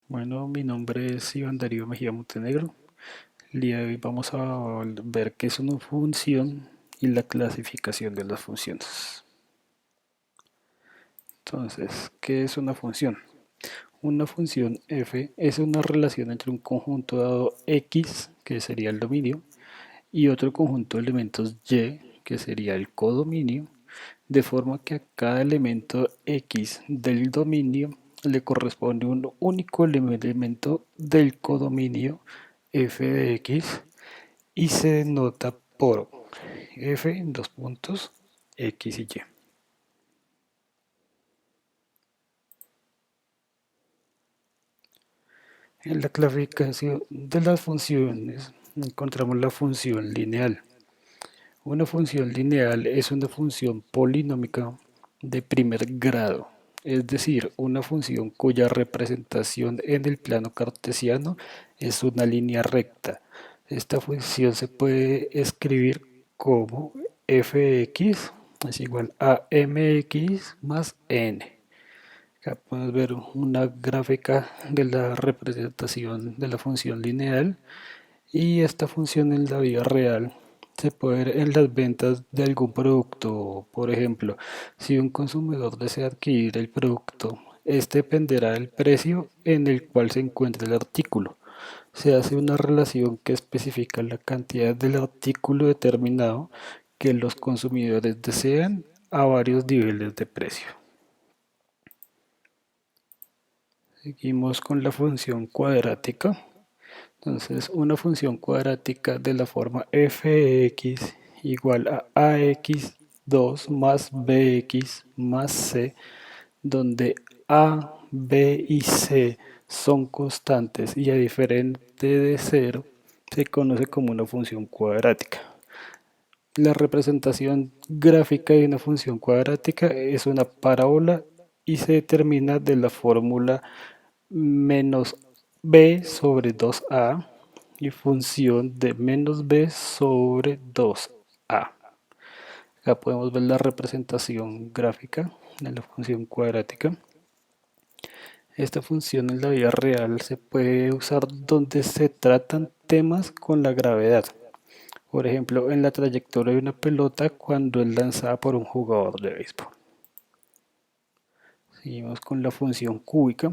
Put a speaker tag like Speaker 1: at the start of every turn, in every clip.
Speaker 1: Bueno, mi nombre es Iván Darío Mejía Montenegro. El día de hoy vamos a ver qué es una función y la clasificación de las funciones. Entonces, ¿qué es una función? Una función f es una relación entre un conjunto dado x, que sería el dominio, y otro conjunto de elementos y, que sería el codominio, de forma que a cada elemento x del dominio le corresponde un único elemento del codominio f de x y se denota por f dos puntos x y y. En la clasificación de las funciones encontramos la función lineal. Una función lineal es una función polinómica de primer grado, es decir, una función cuya representación en el plano cartesiano es una línea recta. Esta función se puede escribir como f(x) es igual a mx más n. Acá podemos ver una gráfica de la representación de la función lineal y esta función en la vida real se puede ver en las ventas de algún producto. Por ejemplo, si un consumidor desea adquirir el producto, este dependerá del precio en el cual se encuentra el artículo. Se hace una relación que especifica la cantidad del artículo determinado que los consumidores desean a varios niveles de precio. Seguimos con la función cuadrática. Entonces, una función cuadrática de la forma f de x igual a ax2 más bx más c, donde a, b y c son constantes y a diferente de cero, se conoce como una función cuadrática. La representación gráfica de una función cuadrática es una parábola y se determina de la fórmula menos b sobre 2a y función de menos b sobre 2a. Acá podemos ver la representación gráfica de la función cuadrática. Esta función en la vida real se puede usar donde se tratan temas con la gravedad. Por ejemplo, en la trayectoria de una pelota cuando es lanzada por un jugador de béisbol. Seguimos con la función cúbica.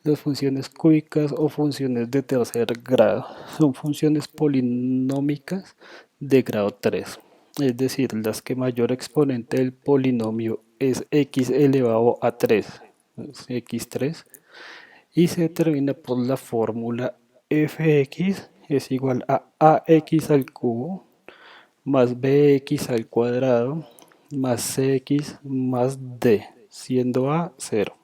Speaker 1: Las funciones cúbicas o funciones de tercer grado son funciones polinómicas de grado 3, es decir, las que mayor exponente del polinomio es x elevado a 3, es x3, y se determina por la fórmula fx es igual a ax al cubo más bx al cuadrado más cx más d, siendo a 0.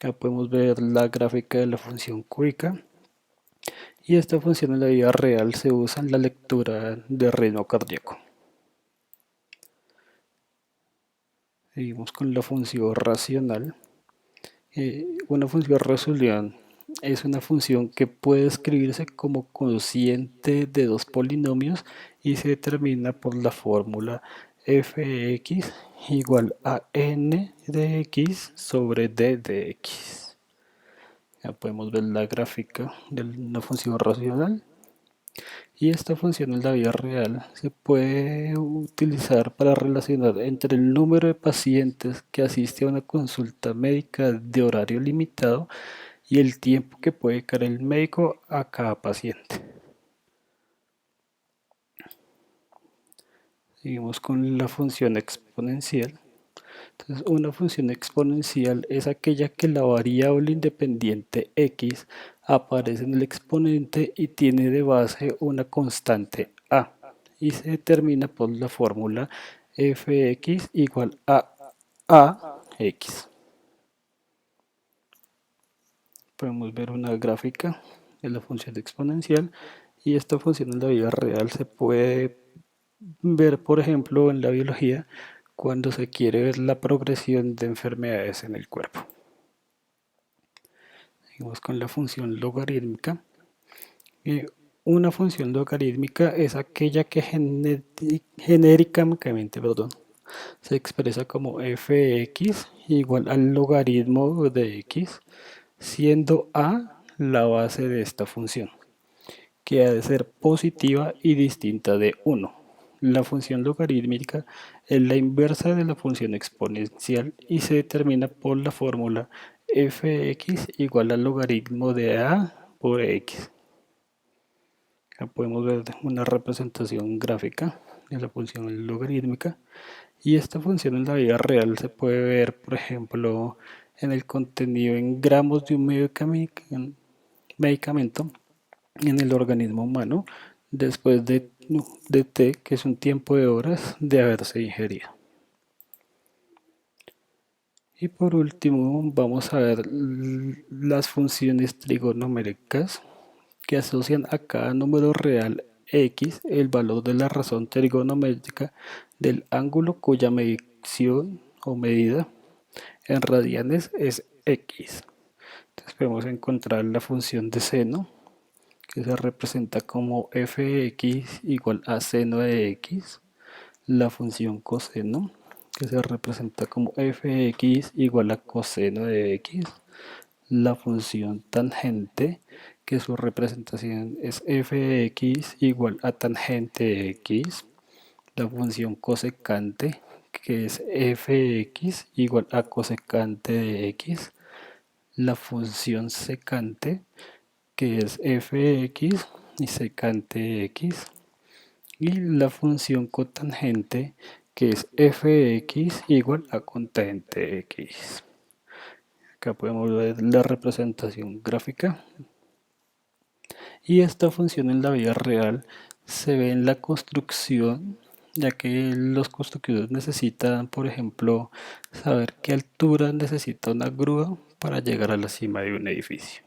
Speaker 1: Acá podemos ver la gráfica de la función cúbica y esta función en la vida real se usa en la lectura de ritmo cardíaco. Seguimos con la función racional. Una función racional es una función que puede escribirse como cociente de dos polinomios y se determina por la fórmula f de x igual a n de x sobre d de x. Ya podemos ver la gráfica de una función racional. Y esta función en la vida real se puede utilizar para relacionar entre el número de pacientes que asiste a una consulta médica de horario limitado y el tiempo que puede dedicar el médico a cada paciente. Seguimos con la función exponencial. Entonces, una función exponencial es aquella que la variable independiente x aparece en el exponente y tiene de base una constante a y se determina por la fórmula fx igual a x. Podemos ver una gráfica de la función exponencial y esta función en la vida real se puede ver, por ejemplo, en la biología cuando se quiere ver la progresión de enfermedades en el cuerpo. Seguimos con la función logarítmica. Eh, una función logarítmica es aquella que genéricamente se expresa como f de x igual al logaritmo de x, siendo a la base de esta función, que ha de ser positiva y distinta de 1. La función logarítmica es la inversa de la función exponencial y se determina por la fórmula f(x) igual al logaritmo de a por x. Acá podemos ver una representación gráfica de la función logarítmica. Y esta función en la vida real se puede ver, por ejemplo, en el contenido en gramos de un medicamento en el organismo humano después de T, que es un tiempo de horas de haberse ingerido. Y por último, vamos a ver las funciones trigonométricas que asocian a cada número real x el valor de la razón trigonométrica del ángulo cuya medición o medida en radianes es x. Entonces podemos encontrar la función de seno, que se representa como fx igual a seno de x, la función coseno, que se representa como fx igual a coseno de x, la función tangente, que su representación es fx igual a tangente de x, la función cosecante, que es fx igual a cosecante de x, la función secante, que es fx y secante de x, y la función cotangente, que es fx igual a cotangente de x. Acá podemos ver la representación gráfica. Y esta función en la vida real se ve en la construcción, ya que los constructores necesitan, por ejemplo, saber qué altura necesita una grúa para llegar a la cima de un edificio.